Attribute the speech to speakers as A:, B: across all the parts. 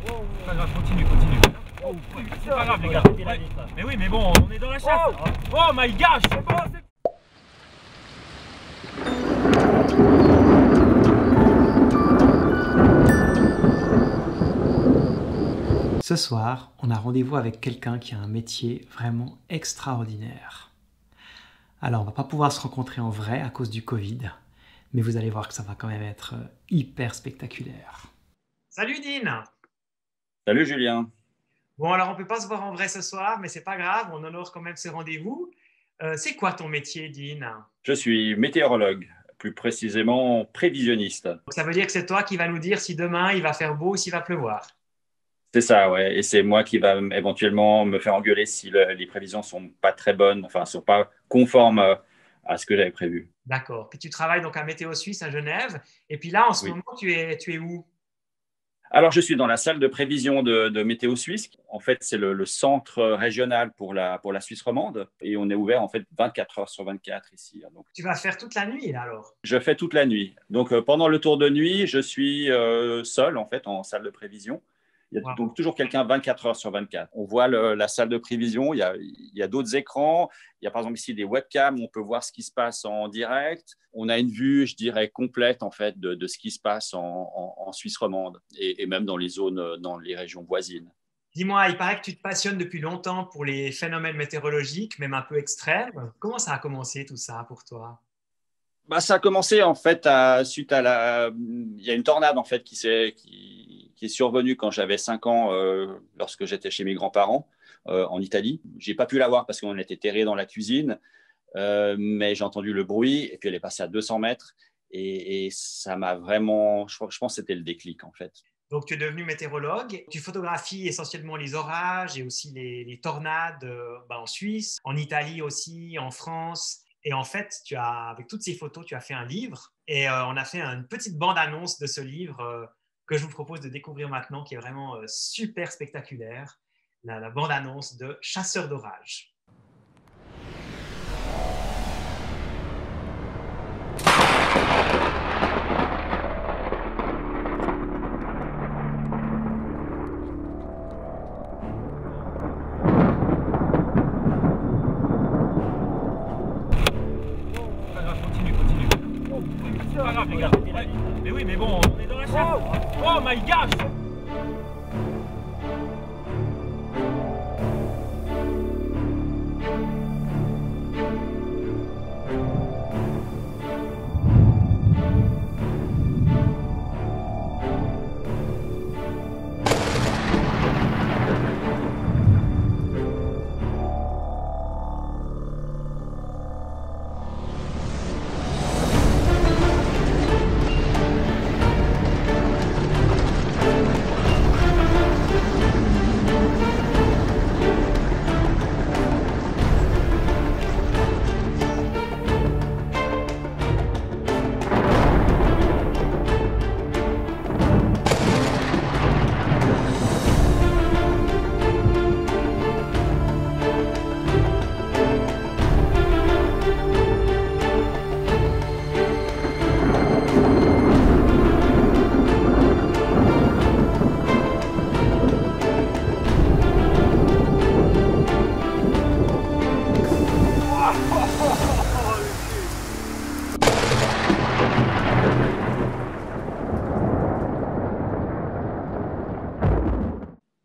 A: C'est pas grave, continue, continue. Oh, c'est pas grave, les gars. Ouais. Mais oui, mais bon, on est dans la chasse. Oh my gosh, c'est bon, c'est...
B: Ce soir, on a rendez-vous avec quelqu'un qui a un métier vraiment extraordinaire. Alors, on va pas pouvoir se rencontrer en vrai à cause du Covid, mais vous allez voir que ça va quand même être hyper spectaculaire.
C: Salut Dean.
D: Salut Julien.
C: Bon, alors on peut pas se voir en vrai ce soir, mais c'est pas grave, on honore quand même ce rendez-vous. C'est quoi ton métier, Dean?
D: Je suis météorologue, plus précisément prévisionniste.
C: Donc, ça veut dire que c'est toi qui vas nous dire si demain il va faire beau ou s'il va pleuvoir.
D: C'est ça, ouais. Et c'est moi qui va éventuellement me faire engueuler si les prévisions sont pas très bonnes, enfin, sont pas conformes à ce que j'avais prévu.
C: D'accord. Puis tu travailles donc à Météo Suisse à Genève. Et puis là, en ce
D: Oui.
C: moment, tu es où?
D: Alors, je suis dans la salle de prévision de Météo Suisse. En fait, c'est le centre régional pour la Suisse romande. Et on est ouvert, en fait, 24 heures sur 24 ici. Donc,
C: Tu vas faire toute la nuit, là, alors?
D: je fais toute la nuit. Donc, pendant le tour de nuit, je suis seul, en fait, en salle de prévision. Il y a donc toujours quelqu'un 24 heures sur 24. On voit la salle de prévision, il y a d'autres écrans. Il y a par exemple ici des webcams où on peut voir ce qui se passe en direct. On a une vue, je dirais, complète en fait, de ce qui se passe en Suisse romande et même dans les zones, dans les régions voisines.
C: Dis-moi, il paraît que tu te passionnes depuis longtemps pour les phénomènes météorologiques, même un peu extrêmes. Comment ça a commencé tout ça pour toi?
D: Bah, ça a commencé en fait suite à il y a une tornade en fait qui est survenue quand j'avais 5 ans lorsque j'étais chez mes grands-parents en Italie. J'ai pas pu la voir parce qu'on était terrés dans la cuisine, mais j'ai entendu le bruit et puis elle est passée à 200 mètres et ça m'a vraiment, je pense que c'était le déclic en fait.
C: Donc, tu es devenu météorologue. Tu photographies essentiellement les orages et aussi les tornades en Suisse, en Italie aussi, en France. Et en fait, avec toutes ces photos, tu as fait un livre. Et on a fait une petite bande-annonce de ce livre que je vous propose de découvrir maintenant, qui est vraiment super spectaculaire. La bande-annonce de Chasseurs d'orage.
A: C'est pas grave, les gars. Ouais. Mais oui, mais bon, on est dans la chasse. Oh my gosh!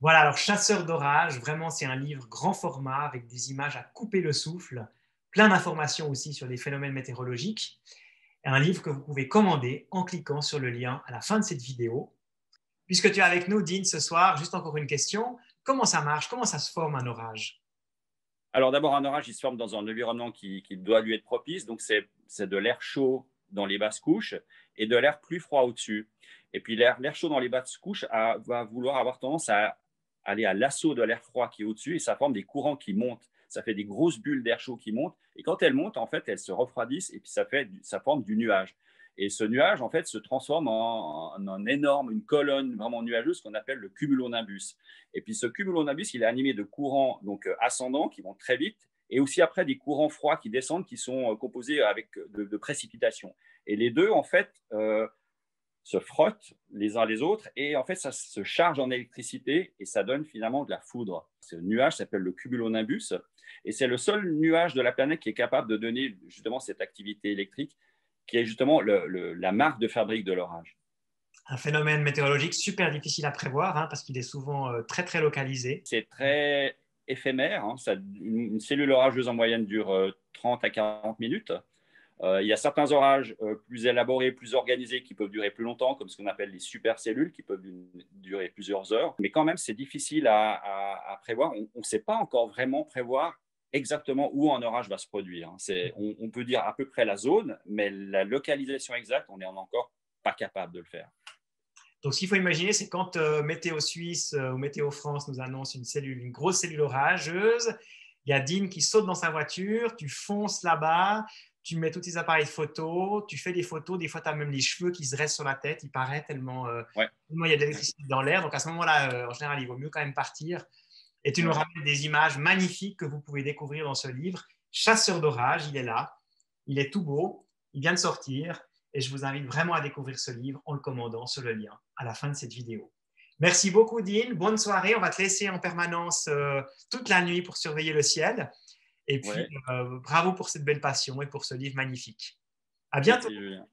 C: Voilà, alors Chasseurs d'orage, vraiment, c'est un livre grand format avec des images à couper le souffle, plein d'informations aussi sur les phénomènes météorologiques. Un livre que vous pouvez commander en cliquant sur le lien à la fin de cette vidéo. Puisque tu es avec nous, Dean, ce soir, juste encore une question. Comment ça marche? Comment ça se forme un orage?
D: Alors d'abord, un orage, il se forme dans un environnement qui doit lui être propice. Donc c'est de l'air chaud dans les basses couches et de l'air plus froid au-dessus. Et puis l'air chaud dans les basses couches va vouloir avoir tendance à aller à l'assaut de l'air froid qui est au-dessus et ça forme des courants qui montent. Ça fait des grosses bulles d'air chaud qui montent. Et quand elles montent, en fait, elles se refroidissent et puis ça forme du nuage. Et ce nuage, en fait, se transforme en une colonne vraiment nuageuse qu'on appelle le cumulonimbus. Et puis ce cumulonimbus, il est animé de courants donc ascendants qui vont très vite et aussi après des courants froids qui descendent qui sont composés avec de précipitations. Et les deux, en fait, se frottent les uns les autres et en fait, ça se charge en électricité et ça donne finalement de la foudre. Ce nuage s'appelle le cumulonimbus et c'est le seul nuage de la planète qui est capable de donner justement cette activité électrique qui est justement la marque de fabrique de l'orage.
C: Un phénomène météorologique super difficile à prévoir hein, parce qu'il est souvent très, très localisé.
D: C'est très éphémère. Hein. Une cellule orageuse en moyenne dure 30 à 40 minutes. Il y a certains orages plus élaborés, plus organisés qui peuvent durer plus longtemps, comme ce qu'on appelle les supercellules, qui peuvent durer plusieurs heures. Mais quand même, c'est difficile à prévoir. On ne sait pas encore vraiment prévoir exactement où un orage va se produire. On peut dire à peu près la zone, mais la localisation exacte, on n'est encore pas capable de le faire.
C: Donc, ce qu'il faut imaginer, c'est quand Météo Suisse ou Météo France nous annonce une grosse cellule orageuse, il y a Dean qui saute dans sa voiture, tu fonces là-bas, tu mets tous tes appareils photo, tu fais des photos, des fois tu as même les cheveux qui se dressent sur la tête, il paraît tellement il y a de l'électricité dans l'air. Donc à ce moment-là, en général, il vaut mieux quand même partir. Et tu nous ramènes des images magnifiques que vous pouvez découvrir dans ce livre. Chasseur d'orage, il est là, il est tout beau, il vient de sortir et je vous invite vraiment à découvrir ce livre en le commandant sur le lien à la fin de cette vidéo. Merci beaucoup Dean, bonne soirée, on va te laisser en permanence toute la nuit pour surveiller le ciel. Et puis, bravo pour cette belle passion et pour ce livre magnifique. À bientôt.
D: Merci, Julien.